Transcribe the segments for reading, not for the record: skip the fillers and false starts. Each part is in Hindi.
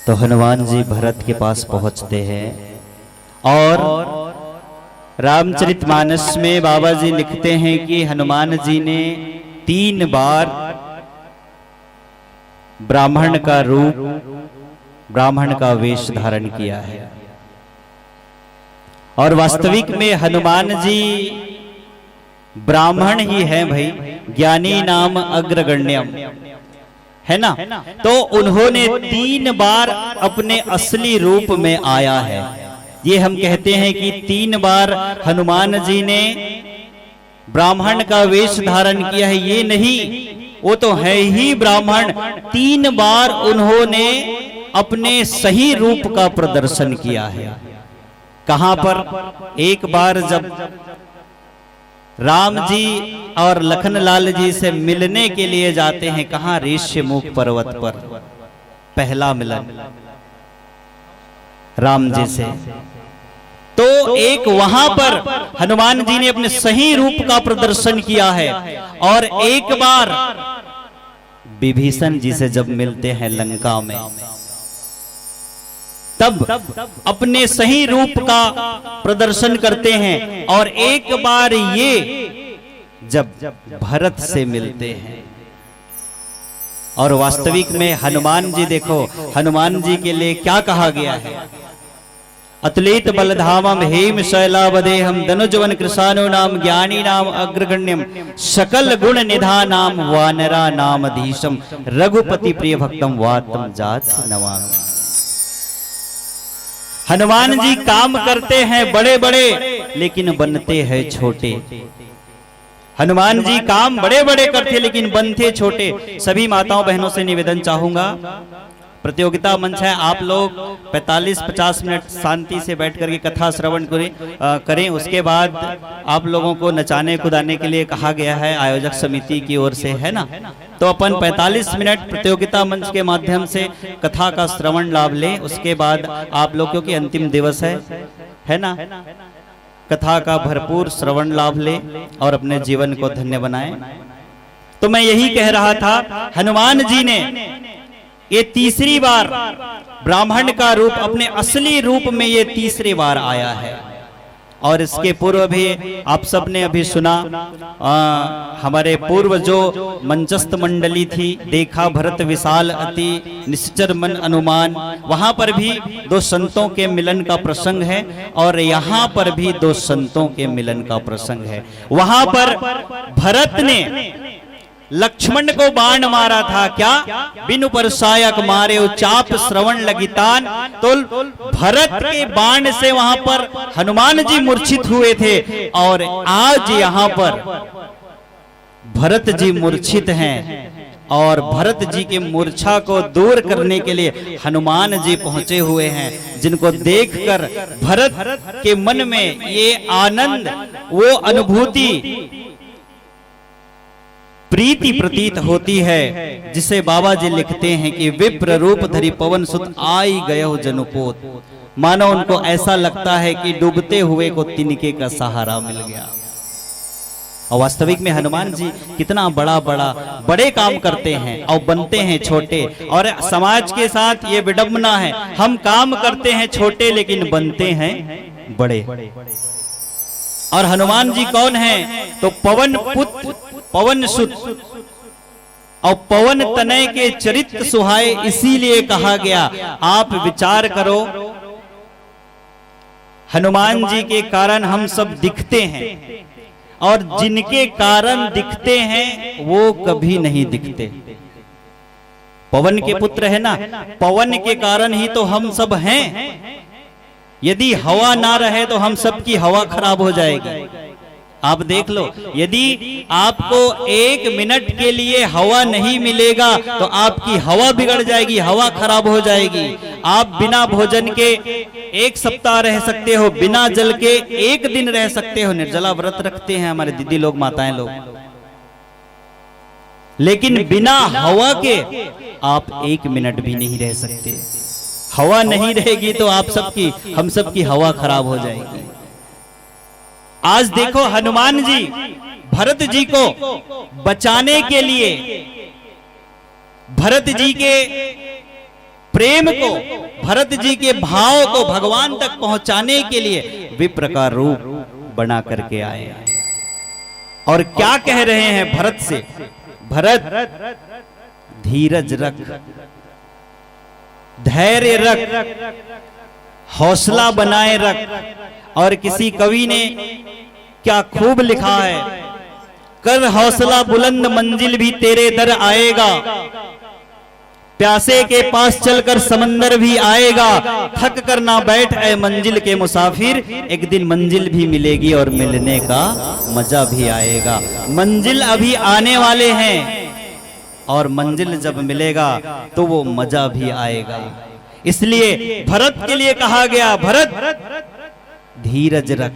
तो हनुमान जी भरत के पास पहुंचते हैं और रामचरितमानस में बाबा जी लिखते हैं कि हनुमान जी ने 3 बार ब्राह्मण का रूप, ब्राह्मण का वेश धारण किया है। और वास्तविक में हनुमान जी ब्राह्मण ही हैं भाई, ज्ञानी नाम अग्रगण्यम है ना। तो उन्होंने 3 बार अपने असली रूप में आया है। ये हम कहते हैं कि 3 बार हनुमान जी ने ब्राह्मण का वेश धारण किया है, ये नहीं, वो तो है ही ब्राह्मण। 3 बार उन्होंने अपने सही रूप का प्रदर्शन किया है। कहां पर? एक बार जब राम जी और लखनलाल जी से मिलने के लिए जाते हैं, कहां? ऋष्यमुख पर्वत पर पहला मिलन राम जी से। तो एक वहां पर हनुमान जी ने अपने सही रूप का प्रदर्शन किया है। और एक बार विभीषण जी से जब मिलते हैं लंका में, तब अपने सही रूप का प्रदर्शन करते हैं। और एक बार ये जब भरत से मिलते हैं। और वास्तविक में हनुमान जी देखो, हनुमान जी के लिए क्या कहा गया है? अतुलित बलधामम हेम शैलावदेहम धनुजवन कृशानो नाम ज्ञानी नाम अग्रगण्यम सकल गुण निधानाम वानरा नाम धीशम रघुपति प्रिय भक्तम वातम जात नमामि। हनुमान जी काम करते हैं बड़े बड़े, लेकिन बनते हैं छोटे। हनुमान जी काम बड़े बड़े करते लेकिन बनते छोटे। सभी माताओं बहनों से निवेदन चाहूंगा, प्रतियोगिता मंच है, आप लोग 45-50 मिनट शांति से बैठ करके कथा श्रवण करें। उसके बाद आप लोगों को नचाने कुदाने के लिए कहा गया है आयोजक समिति की ओर से, है ना। तो अपन 45 मिनट प्रतियोगिता मंच के माध्यम से कथा का श्रवण लाभ लें। उसके बाद आप लोग, क्योंकि अंतिम दिवस है ना, कथा का भरपूर श्रवण लाभ लें और अपने जीवन को धन्य बनाएं। तो मैं यही कह रहा था, हनुमान जी ने ये 3री बार ब्राह्मण का रूप, अपने असली रूप में ये 3री बार आया है। और इसके पूर्व भी आप सबने अभी सुना, हमारे पूर्व जो मंचस्थ मंडली थी, देखा भरत विशाल अति निश्चर मन अनुमान, वहां पर भी 2 संतों के मिलन का प्रसंग है। और यहाँ पर भी 2 संतों के मिलन का प्रसंग है। वहां पर भरत ने लक्ष्मण को बाण मारा था, क्या? बिनु परसायक मारे चाप श्रवण लगितान। तो भरत के बाण से वहां पर हनुमान जी मूर्छित हुए थे। और आज यहां पर भरत जी मूर्छित हैं और भरत जी की मूर्छा को दूर करने के लिए हनुमान जी पहुंचे हुए हैं, जिनको देखकर भरत के मन में ये आनंद, वो अनुभूति, प्रीति प्रतीत होती है, जिसे बाबा जी लिखते हैं कि विप्र रूप धरि पवन सुत आई गयो जनुपोत। मानो उनको ऐसा लगता है कि डूबते हुए को तिनके का सहारा मिल गया। और वास्तविक में हनुमान जी कितना बड़े काम करते हैं और बनते हैं छोटे। और समाज के साथ ये विडंबना है, हम काम करते हैं छोटे लेकिन बनते हैं बड़े। और हनुमान जी कौन है? तो पवन पुत्र, पवन सुत। और पवन तनय के चरित्र सुहाए, इसीलिए कहा गया। आप विचार करो, हनुमान जी के कारण हम सब दिखते हैं, और जिनके कारण दिखते हैं वो कभी नहीं दिखते। पवन के पुत्र है ना, पवन के कारण ही तो हम सब हैं। यदि हवा ना रहे तो हम सब की हवा खराब हो जाएगी। आप देख लो, यदि आपको 1 मिनट के लिए हवा नहीं मिलेगा तो आपकी हवा बिगड़ जाएगी, हवा खराब हो जाएगी। आप बिना भोजन के 1 सप्ताह रह सकते हो, बिना जल के 1 दिन रह सकते हो। निर्जला व्रत रखते हैं हमारे दीदी लोग, माताएं लोग, लेकिन बिना हवा के आप 1 मिनट भी नहीं रह सकते। हवा नहीं रहेगी तो आप सबकी, हम सबकी हवा खराब हो जाएगी। आज देखो हनुमान जी भरत जी को बचाने के लिए, भरत जी के प्रेम को, भरत जी के भाव को भगवान तक पहुंचाने के लिए विप्र का रूप बना करके आए। और क्या कह रहे हैं भरत से? भरत धीरज रख, धैर्य रख, हौसला बनाए रख। और किसी कवि ने क्या खूब लिखा है, कर हौसला बुलंद मंजिल भी तेरे दर आएगा, प्यासे के पास चलकर समंदर भी आएगा, थक कर ना बैठ ऐ मंजिल के मुसाफिर, एक दिन मंजिल भी मिलेगी और मिलने का मजा भी आएगा। मंजिल अभी आने वाले हैं और मंजिल जब मिलेगा तो वो मजा भी आएगा। इसलिए भरत के लिए कहा गया, भरत धीरज रख।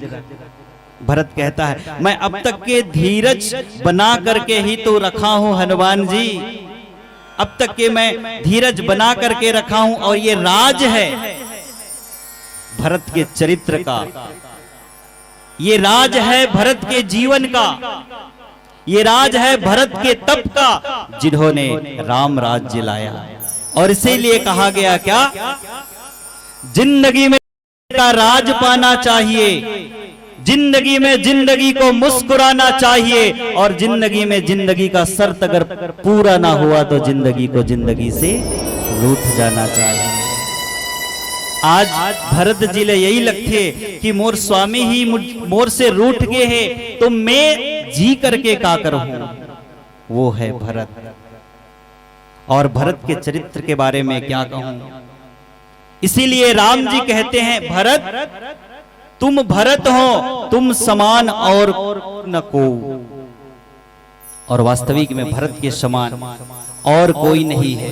भरत कहता है मैं अब तक के धीरज बना करके ही तो रखा हूं हनुमान जी, अब तक के मैं धीरज बना करके रखा हूं। और ये राज है भरत के चरित्र का, ये राज है भरत के जीवन का, ये राज है भरत के तप का, जिन्होंने राम राज्य लाया। और इसीलिए कहा गया क्या, जिंदगी में का राज पाना चाहिए, जिंदगी में जिंदगी को मुस्कुराना चाहिए, और जिंदगी में जिंदगी का शर्त अगर पूरा ना हुआ तो जिंदगी को जिंदगी से रूठ जाना चाहिए। आज भरत जी ले यही लगते कि मोर स्वामी ही मोर से रूठ गए है, तो मैं जी करके का करूं, वो है भरत। और भरत के चरित्र के बारे में क्या कहूं, इसीलिए राम जी कहते हैं भरत तुम भरत हो, तुम समान और न को। और वास्तविक में भरत के समान और कोई नहीं है,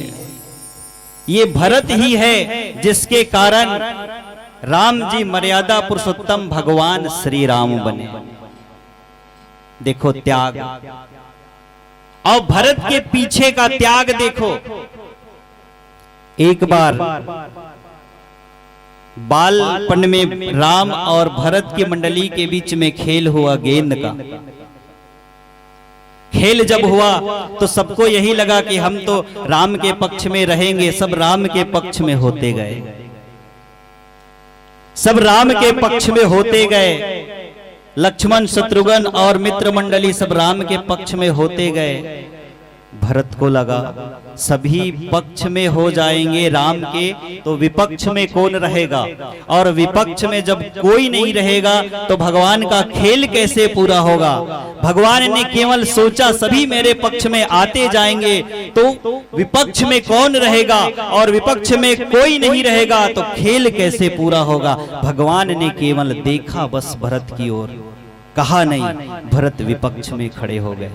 ये भरत ही है जिसके कारण राम जी मर्यादा पुरुषोत्तम भगवान श्री राम बने। देखो त्याग, और भरत के पीछे का त्याग देखो। एक बार बालपन में राम और भरत की मंडली के बीच में खेल हुआ, गेंद का खेल जब हुआ तो सबको यही लगा कि हम तो राम के पक्ष में रहेंगे, सब राम के पक्ष में होते गए, सब राम के पक्ष में होते गए। लक्ष्मण शत्रुघ्न और मित्र मंडली सब राम के पक्ष में होते गए। भरत को लगा सभी पक्ष में हो जाएंगे राम के, तो विपक्ष में कौन रहेगा, और विपक्ष में जब कोई नहीं रहेगा तो भगवान का खेल कैसे पूरा होगा। भगवान ने केवल सोचा सभी मेरे पक्ष में आते जाएंगे तो विपक्ष में कौन रहेगा, और विपक्ष में कोई नहीं रहेगा तो खेल कैसे पूरा होगा। भगवान ने केवल देखा बस भरत की ओर, कहा नहीं, भरत विपक्ष में खड़े हो गए।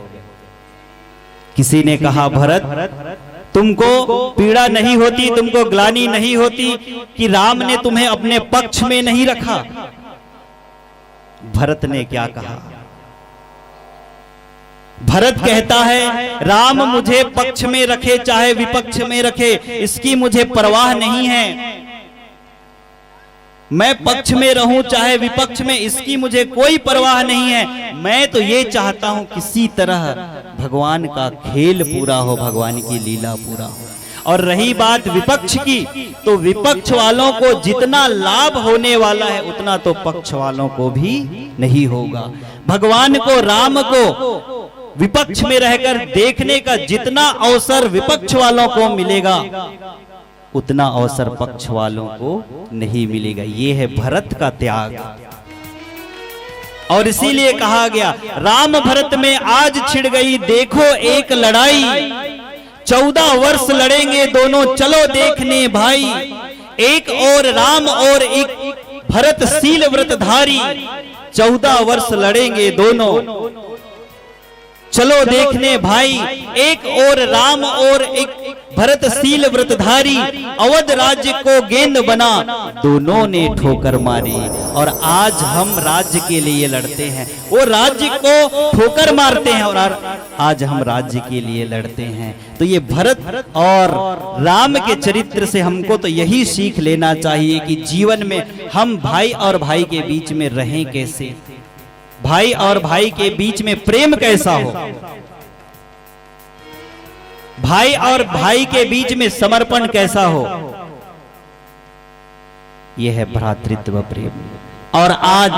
किसी ने कहा भरत तुमको पीड़ा नहीं होती, तुमको ग्लानि नहीं होती कि राम ने तुम्हें अपने पक्ष में नहीं रखा। भरत ने क्या कहा, भरत कहता है राम मुझे पक्ष में रखे चाहे विपक्ष में रखे, इसकी मुझे परवाह नहीं है, मैं पक्ष में रहूं चाहे विपक्ष में, इसकी मुझे कोई परवाह नहीं है। मैं तो ये चाहता हूं किसी तरह भगवान का खेल पूरा हो, भगवान की लीला पूरा हो। और रही बात विपक्ष की, तो विपक्ष वालों को जितना लाभ होने वाला है उतना तो पक्ष वालों को भी नहीं होगा। भगवान को, राम को विपक्ष में रहकर देखने का जितना अवसर विपक्ष वालों को मिलेगा उतना अवसर पक्ष वालों को नहीं मिलेगा। ये है भरत का त्याग। और इसीलिए कहा गया राम भरत में आज छिड़ गई देखो एक लड़ाई, 14 वर्ष लड़ेंगे दोनों चलो देखने भाई, एक और राम और एक भरत शील व्रतधारी, 14 वर्ष लड़ेंगे दोनों चलो देखने भाई, एक और राम और एक भरत शील व्रतधारी, अवध राज्य को गेंद बना दोनों ने ठोकर मारी। और आज हम राज्य के लिए लड़ते हैं, वो राज्य को ठोकर मारते हैं, और आज हम राज्य के लिए लड़ते हैं। तो ये भरत और राम के चरित्र से हमको तो यही सीख लेना चाहिए कि जीवन में हम भाई और भाई के बीच में रहें कैसे, भाई और भाई के बीच में प्रेम कैसा हो, भाई और भाई के बीच में समर्पण कैसा हो, यह है भ्रातृत्व प्रेम। और आज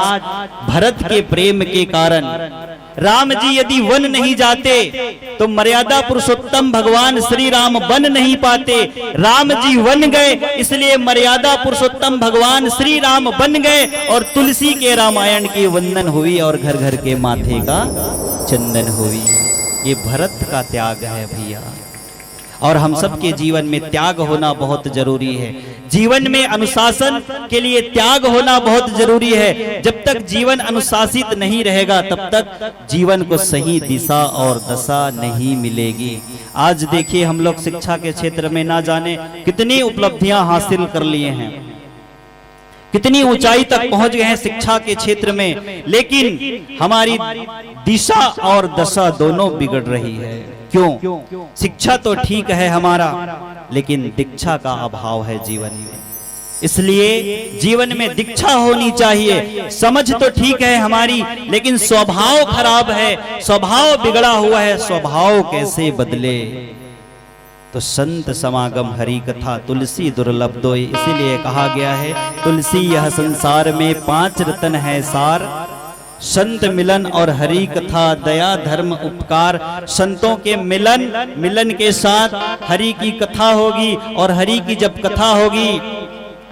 भरत के प्रेम के कारण राम जी यदि वन नहीं जाते तो मर्यादा पुरुषोत्तम भगवान श्री राम बन नहीं पाते। राम जी वन गए इसलिए मर्यादा पुरुषोत्तम भगवान श्री राम बन गए और तुलसी के रामायण की वंदन हुई और घर घर के माथे का चंदन हुई। ये भरत का त्याग है भैया। और हम सबके जीवन में त्याग होना बहुत जरूरी है। जीवन में अनुशासन के लिए त्याग होना बहुत जरूरी है। जब तक जीवन अनुशासित नहीं रहेगा तब तक जीवन को सही दिशा और दशा नहीं मिलेगी। आज देखिए हम लोग शिक्षा के क्षेत्र में ना जाने कितनी उपलब्धियां हासिल कर लिए हैं, कितनी ऊंचाई तक पहुंच गए हैं शिक्षा के क्षेत्र में, लेकिन हमारी दिशा और दशा दोनों बिगड़ रही है। क्यों? शिक्षा तो ठीक है हमारा, लेकिन दीक्षा का अभाव है जीवन में। इसलिए जीवन में दीक्षा होनी चाहिए। समझ तो ठीक है हमारी, लेकिन स्वभाव खराब है, स्वभाव बिगड़ा हुआ है। स्वभाव कैसे बदले? तो संत समागम हरि कथा तुलसी दुर्लभ दोय। इसीलिए कहा गया है तुलसी यह संसार में 5 रतन है सार, संत मिलन और हरि कथा दया धर्म उपकार। संतों के मिलन के साथ हरि की कथा होगी, और हरि की जब कथा होगी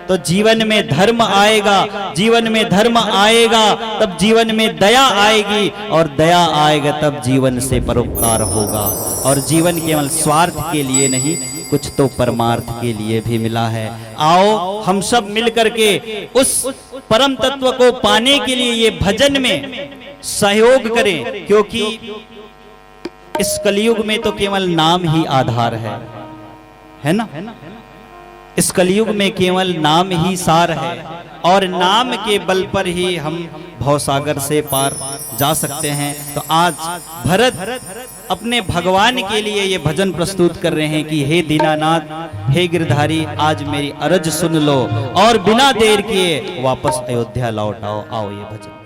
तो जीवन में धर्म आएगा, जीवन में धर्म आएगा तब जीवन में दया आएगी, और दया आएगा तब जीवन से परोपकार होगा। और जीवन केवल स्वार्थ के लिए नहीं, कुछ तो परमार्थ के लिए भी मिला है। आओ हम सब मिलकर के उस परम तत्व को पाने के लिए ये भजन में सहयोग करें, क्योंकि इस कलयुग में तो केवल नाम ही आधार है ना? इस कलयुग में केवल नाम ही सार है, और नाम के बल पर ही हम भवसागर से पार जा सकते हैं। तो आज भरत अपने भगवान के लिए ये भजन प्रस्तुत कर रहे हैं कि हे दीनानाथ, हे गिरधारी, आज मेरी अरज सुन लो और बिना देर किए वापस अयोध्या लौट आओ। आओ ये भजन।